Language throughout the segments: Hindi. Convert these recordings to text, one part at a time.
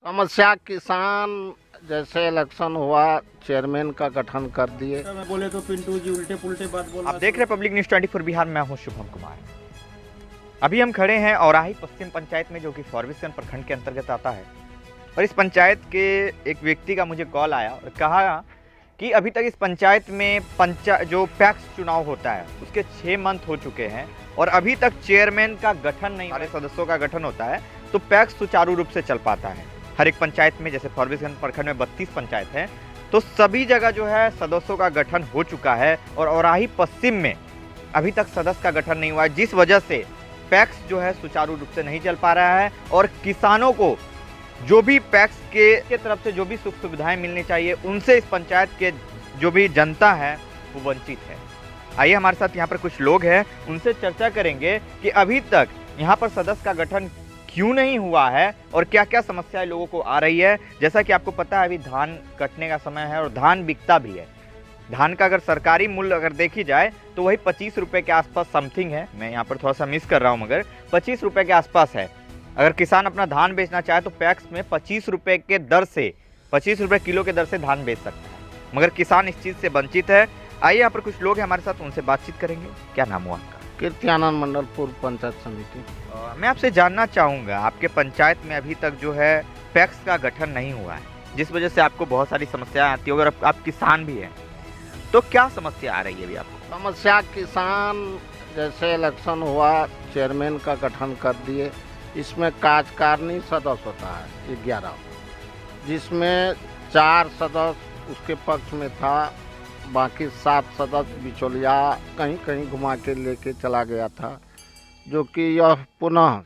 समस्या किसान जैसे इलेक्शन हुआ, चेयरमैन का गठन कर दिए। मैं बोले तो पिंटू जी उल्टे पुल्टे बात बोल आप देख रहे हैं पब्लिक न्यूज 24 बिहार। मैं हूं शुभम कुमार। अभी हम खड़े हैं औराही पश्चिम पंचायत में, जो कि फॉरबिसगंज प्रखंड के अंतर्गत आता है। और इस पंचायत के एक व्यक्ति का मुझे कॉल आया और कहा कि अभी तक इस पंचायत में जो पैक्स चुनाव होता है उसके 6 मंथ हो चुके हैं और अभी तक चेयरमैन का गठन नहीं, हमारे सदस्यों का गठन होता है तो पैक्स सुचारू रूप से चल पाता है। हर एक पंचायत में, जैसे फॉरबिसगंज प्रखंड में 32 पंचायत है, तो सभी जगह जो है सदस्यों का गठन हो चुका है और औराही पश्चिम में अभी तक सदस्य का गठन नहीं हुआ है, जिस वजह से पैक्स जो है सुचारू रूप से नहीं चल पा रहा है और किसानों को जो भी पैक्स के तरफ से जो भी सुख सुविधाएं मिलनी चाहिए उनसे इस पंचायत के जो भी जनता है वो वंचित है। आइए हमारे साथ यहाँ पर कुछ लोग हैं, उनसे चर्चा करेंगे कि अभी तक यहाँ पर सदस्य का गठन क्यों नहीं हुआ है और क्या क्या समस्याएं लोगों को आ रही है। जैसा कि आपको पता है अभी धान कटने का समय है और धान बिकता भी है। धान का अगर सरकारी मूल्य अगर देखी जाए तो वही 25 रुपये के आसपास समथिंग है। मैं यहाँ पर थोड़ा सा मिस कर रहा हूँ, मगर 25 रुपये के आसपास है। अगर किसान अपना धान बेचना चाहे तो पैक्स में 25 रुपये के दर से, 25 रुपये किलो के दर से धान बेच सकता है, मगर किसान इस चीज़ से वंचित है। आइए यहाँ पर कुछ लोग हैं हमारे साथ, उनसे बातचीत करेंगे। क्या नाम हुआ आपका? कीर्तियानंद मंडल, पूर्व पंचायत समिति। मैं आपसे जानना चाहूँगा, आपके पंचायत में अभी तक जो है पैक्स का गठन नहीं हुआ है, जिस वजह से आपको बहुत सारी समस्याएं आती है। अगर आप किसान भी हैं तो क्या समस्या आ रही है अभी आपको? समस्या किसान जैसे इलेक्शन हुआ, चेयरमैन का गठन कर दिए। इसमें कार्यकारिणी सदस्य होता है 11, जिसमें 4 सदस्य उसके पक्ष में था, बाकी 7 सदस्य बिचौलिया कहीं कहीं घुमा के लेके चला गया था, जो कि यह पुनः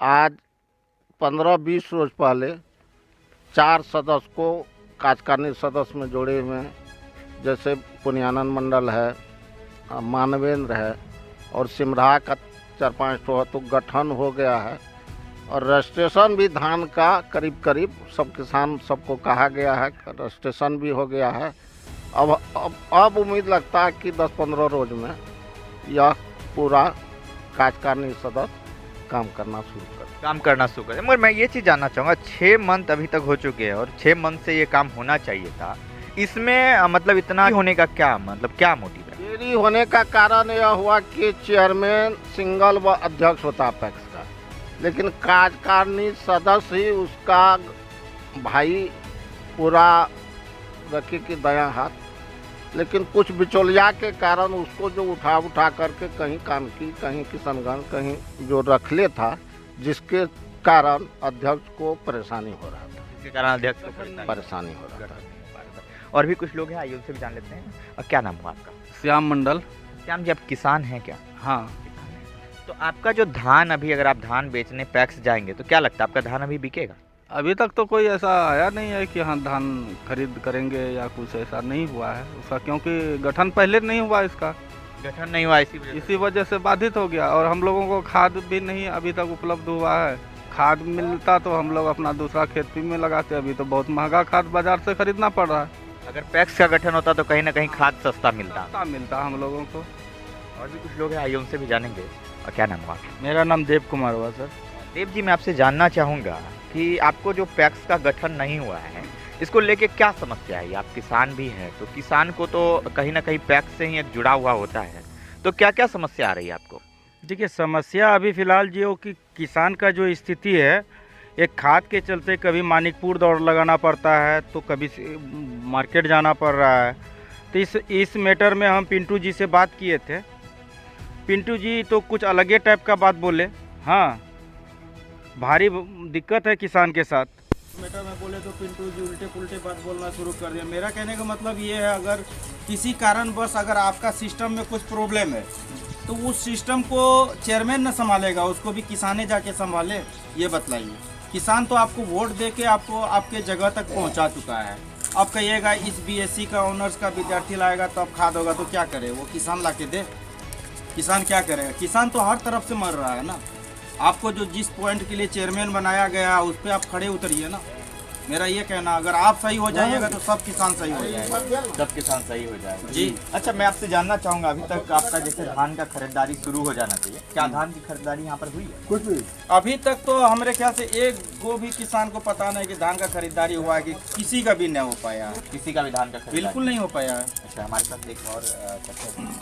आज 15-20 रोज पहले 4 सदस्य को कार्यकारिणी सदस्य में जोड़े हुए हैं। जैसे पुनियानंद मंडल है, मानवेंद्र है और सिमरा का 4-5 ठो है, तो गठन हो गया है। और रजिस्ट्रेशन भी धान का करीब करीब सब किसान सबको कहा गया है, रजिस्ट्रेशन भी हो गया है। अब उम्मीद लगता है कि 10-15 रोज में यह पूरा कार्यकारिणी सदस्य काम करना शुरू कर। मगर मैं ये चीज़ जानना चाहूँगा, 6 मंथ अभी तक हो चुके हैं और 6 मंथ से ये काम होना चाहिए था, इसमें मतलब इतना होने का क्या क्या मोटिव है? देरी होने का कारण यह हुआ कि चेयरमैन सिंगल व अध्यक्ष होता है पैक्स का, लेकिन कार्यकारिणी सदस्य ही उसका भाई पूरा रखी की दया हाथ। लेकिन कुछ बिचौलिया के कारण उसको जो उठा करके कहीं कानकी, कहीं किशनगंज, कहीं जो रखले था, जिसके कारण अध्यक्ष को परेशानी हो रहा था। इसके कारण अध्यक्ष को परेशानी हो रहा था। और भी कुछ लोग हैं, आइए उनसे भी जान लेते हैं। और क्या नाम हुआ आपका? श्याम मंडल। श्याम जी, आप किसान हैं क्या? हाँ। तो आपका जो धान, अभी अगर आप धान बेचने पैक्स जाएंगे तो क्या लगता है आपका धान अभी बिकेगा? अभी तक तो कोई ऐसा आया नहीं है कि हाँ धान खरीद करेंगे या कुछ ऐसा नहीं हुआ है उसका, क्योंकि गठन पहले नहीं हुआ, इसका गठन नहीं हुआ, इसी वजह से बाधित हो गया। और हम लोगों को खाद भी नहीं अभी तक उपलब्ध हुआ है। खाद मिलता तो हम लोग अपना दूसरा खेती में लगाते, अभी तो बहुत महंगा खाद बाजार से खरीदना पड़ रहा है। अगर पैक्स का गठन होता तो कहीं ना कहीं खाद सस्ता मिलता हम लोगों को। और भी कुछ लोग हैं, आइए उनसे भी जानेंगे। और क्या नाम हुआ? मेरा नाम देव कुमार हुआ सर। देव जी, मैं आपसे जानना चाहूँगा कि आपको जो पैक्स का गठन नहीं हुआ है, इसको लेके क्या समस्या है? आप किसान भी हैं, तो किसान को तो कहीं ना कहीं पैक्स से ही एक जुड़ा हुआ होता है, तो क्या क्या समस्या आ रही है आपको? देखिए, समस्या अभी फिलहाल जो कि किसान का जो स्थिति है, एक खाद के चलते कभी मानिकपुर दौड़ लगाना पड़ता है तो कभी मार्केट जाना पड़ रहा है। तो इस मैटर में हम पिंटू जी से बात किए थे। पिंटू जी तो कुछ अलग टाइप का बात बोले। हाँ, भारी दिक्कत है किसान के साथ। मैटर में बोले तो पिंटू जी उल्टे पुल्टे बात बोलना शुरू कर दिया। मेरा कहने का मतलब ये है, अगर किसी कारणवश अगर आपका सिस्टम में कुछ प्रॉब्लम है तो उस सिस्टम को चेयरमैन न संभालेगा, उसको भी किसाने जाके संभाले, ये बतलाइए। किसान तो आपको वोट दे के आपको आपके जगह तक पहुंचा चुका है। अब कहिएगा इस बीएससी का ऑनर्स का विद्यार्थी लाएगा तो अब खाद होगा, तो क्या करे वो? किसान ला के दे, किसान क्या करेगा? किसान तो हर तरफ से मर रहा है ना। आपको जो जिस पॉइंट के लिए चेयरमैन बनाया गया उस पर आप खड़े उतरिए ना। मेरा ये कहना, अगर आप सही हो जाइएगा तो सब किसान सही हो जाएगा। सब किसान सही हो जाएगा। जी। अच्छा, मैं आपसे जानना चाहूंगा, अभी तक आपका जैसे धान का खरीदारी शुरू हो जाना चाहिए, क्या धान की खरीदारी यहाँ पर हुई है? कुछ नहीं। अभी तक तो हमारे ख्याल से एक गो भी किसान को पता नहीं कि धान का खरीदारी हुआ है, कि किसी का भी नहीं हो पाया है। किसी का भी धान का खरीदारी बिल्कुल नहीं हो पाया है। अच्छा, हमारे साथ एक और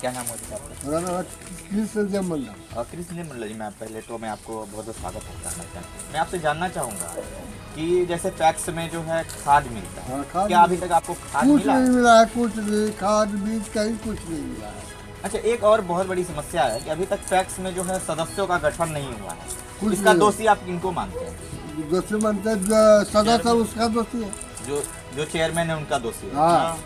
क्या नाम होता है आपका? कृष्ण मंडल जी, मैं आपको बहुत बहुत स्वागत करना चाहता हूँ। मैं आपसे जानना चाहूँगा कि जैसे पैक्स में जो है खाद मिलता है, क्या अभी तक आपको खाद कुछ मिला? नहीं मिला है, कुछ नहीं, खाद बीज कहीं कुछ नहीं मिला है। अच्छा, एक और बहुत बड़ी समस्या है कि अभी तक पैक्स में जो है सदस्यों का गठन नहीं हुआ है। कुछ इसका नहीं। दोषी आप किनको मानते हैं? दोषी मानते हैं, जो सदस्य है उसका दोषी है। जो चेयरमैन है उनका दोषी है। हाँ।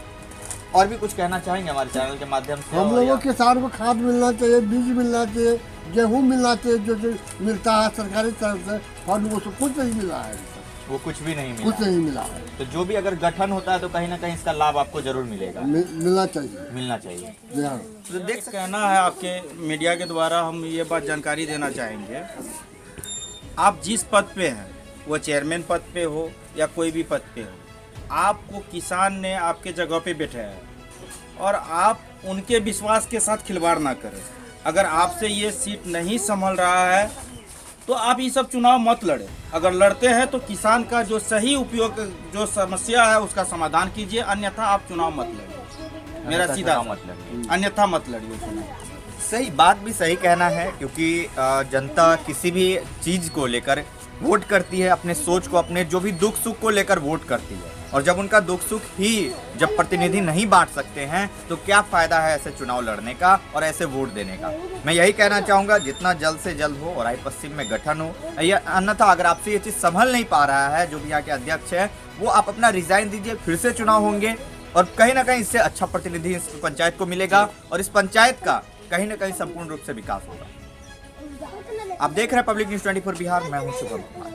और भी कुछ कहना चाहेंगे हमारे चैनल के माध्यम से? हम लोगों किसान को खाद मिलना चाहिए, बीज मिलना चाहिए, गेहूँ मिलना चाहिए, जो मिलता है सरकारी तरफ से, और उसको कुछ नहीं मिला है। वो कुछ भी नहीं कुछ मिला। नहीं मिला है। तो जो भी अगर गठन होता है तो कहीं ना कहीं इसका लाभ आपको जरूर मिलेगा, मिलना चाहिए। मिलना चाहिए। जी हाँ। तो देख कहना है आपके मीडिया के द्वारा हम ये बात जानकारी देना चाहेंगे, आप जिस पद पे हैं, वो चेयरमैन पद पे हो या कोई भी पद पे हो, आपको किसान ने आपके जगह पे बैठाया है और आप उनके विश्वास के साथ खिलवाड़ ना करें। अगर आपसे ये सीट नहीं संभल रहा है तो आप ये सब चुनाव मत लड़े। अगर लड़ते हैं तो किसान का जो सही उपयोग, जो समस्या है उसका समाधान कीजिए, अन्यथा आप चुनाव मत लड़िए। मेरा सीधा मतलब अन्यथा मत लड़िए चुनाव। सही बात भी सही कहना है, क्योंकि जनता किसी भी चीज को लेकर वोट करती है, अपने सोच को, अपने जो भी दुख सुख को लेकर वोट करती है, और जब उनका दुख सुख ही जब प्रतिनिधि नहीं बांट सकते हैं तो क्या फायदा है ऐसे चुनाव लड़ने का और ऐसे वोट देने का। मैं यही कहना चाहूँगा, जितना जल्द से जल्द हो और आई पश्चिम में गठन हो, या अन्यथा अगर आपसे ये चीज़ संभल नहीं पा रहा है, जो भी यहाँ के अध्यक्ष है वो आप अपना रिजाइन दीजिए, फिर से चुनाव होंगे और कहीं ना कहीं इससे अच्छा प्रतिनिधि इस पंचायत को मिलेगा और इस पंचायत का कहीं ना कहीं संपूर्ण रूप से विकास होगा। आप देख रहे हैं पब्लिक न्यूज़ 24 बिहार, मैं हूं शुभम कुमार।